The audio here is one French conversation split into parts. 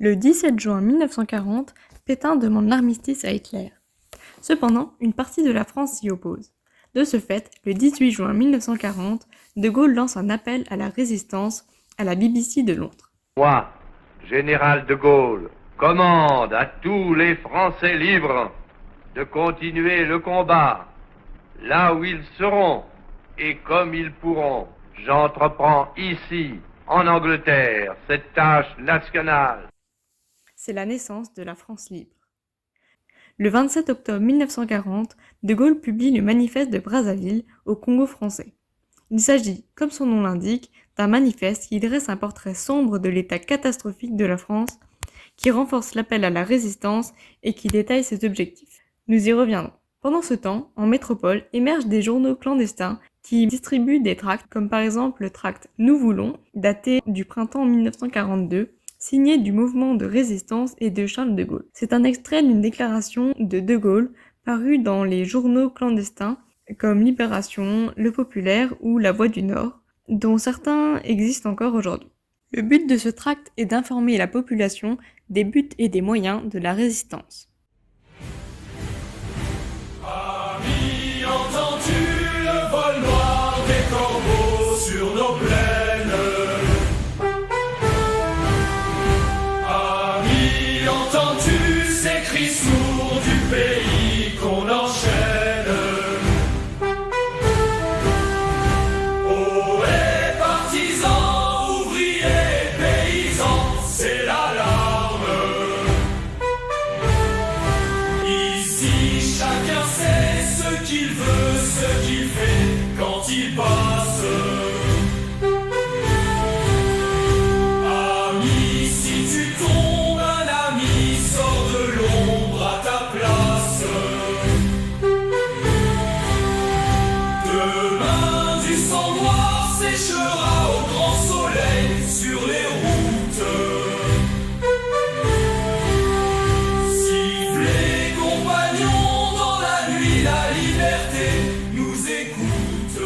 Le 17 juin 1940, Pétain demande l'armistice à Hitler. Cependant, une partie de la France s'y oppose. De ce fait, le 18 juin 1940, De Gaulle lance un appel à la résistance à la BBC de Londres. Moi, général de Gaulle, commande à tous les Français libres de continuer le combat là où ils seront et comme ils pourront. J'entreprends ici, en Angleterre, cette tâche nationale. C'est la naissance de la France libre. Le 27 octobre 1940, De Gaulle publie le manifeste de Brazzaville au Congo français. Il s'agit, comme son nom l'indique, d'un manifeste qui dresse un portrait sombre de l'état catastrophique de la France, qui renforce l'appel à la résistance et qui détaille ses objectifs. Nous y reviendrons. Pendant ce temps, en métropole, émergent des journaux clandestins qui distribuent des tracts, comme par exemple le tract Nous voulons, daté du printemps 1942, signé du mouvement de résistance et de Charles de Gaulle. C'est un extrait d'une déclaration de Gaulle parue dans les journaux clandestins comme Libération, Le Populaire ou La Voix du Nord, dont certains existent encore aujourd'hui. Le but de ce tract est d'informer la population des buts et des moyens de la résistance. Amis, entends-tu le vol noir des corbeaux sur nos plaines? Amis, entends-tu ces cris sourds du pays qu'on enchaîne? Oh, les partisans, ouvriers, paysans, c'est l'alarme. Ici, chacun sait ce qu'il veut, ce qu'il fait quand il passe. Ami, si tu tombes, un ami sort de l'ombre à ta place. Demain, du sang noir séchera au grand soleil sur les routes. Sifflez, compagnons, dans la nuit, la liberté nous écoute.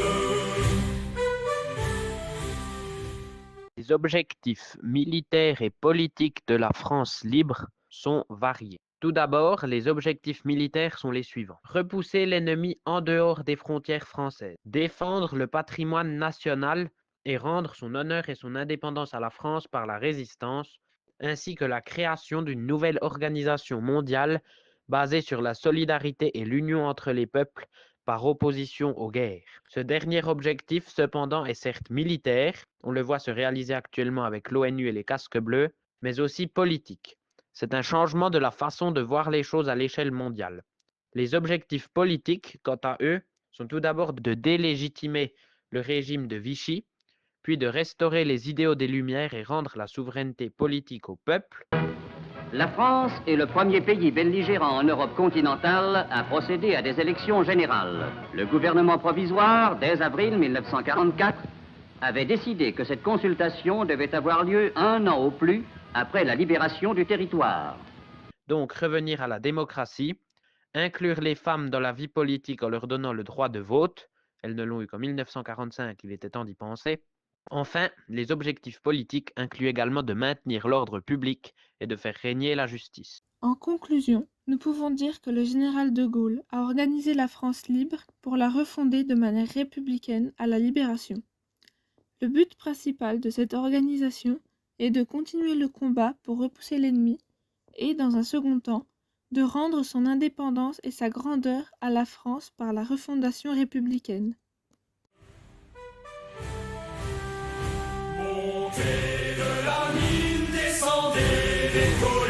Les objectifs militaires et politiques de la France libre sont variés. Tout d'abord, les objectifs militaires sont les suivants. Repousser l'ennemi en dehors des frontières françaises. Défendre le patrimoine national et rendre son honneur et son indépendance à la France par la résistance, ainsi que la création d'une nouvelle organisation mondiale basée sur la solidarité et l'union entre les peuples par opposition aux guerres. Ce dernier objectif, cependant, est certes militaire, on le voit se réaliser actuellement avec l'ONU et les casques bleus, mais aussi politique. C'est un changement de la façon de voir les choses à l'échelle mondiale. Les objectifs politiques, quant à eux, sont tout d'abord de délégitimer le régime de Vichy, puis de restaurer les idéaux des Lumières et rendre la souveraineté politique au peuple. La France est le premier pays belligérant en Europe continentale à procéder à des élections générales. Le gouvernement provisoire, dès avril 1944, avait décidé que cette consultation devait avoir lieu 1 an au plus après la libération du territoire. Donc revenir à la démocratie, inclure les femmes dans la vie politique en leur donnant le droit de vote, elles ne l'ont eu qu'en 1945, il était temps d'y penser. Enfin, les objectifs politiques incluent également de maintenir l'ordre public et de faire régner la justice. En conclusion, nous pouvons dire que le général de Gaulle a organisé la France libre pour la refonder de manière républicaine à la libération. Le but principal de cette organisation est de continuer le combat pour repousser l'ennemi et, dans un second temps, de rendre son indépendance et sa grandeur à la France par la refondation républicaine. Montez de la mine, descendez des collines.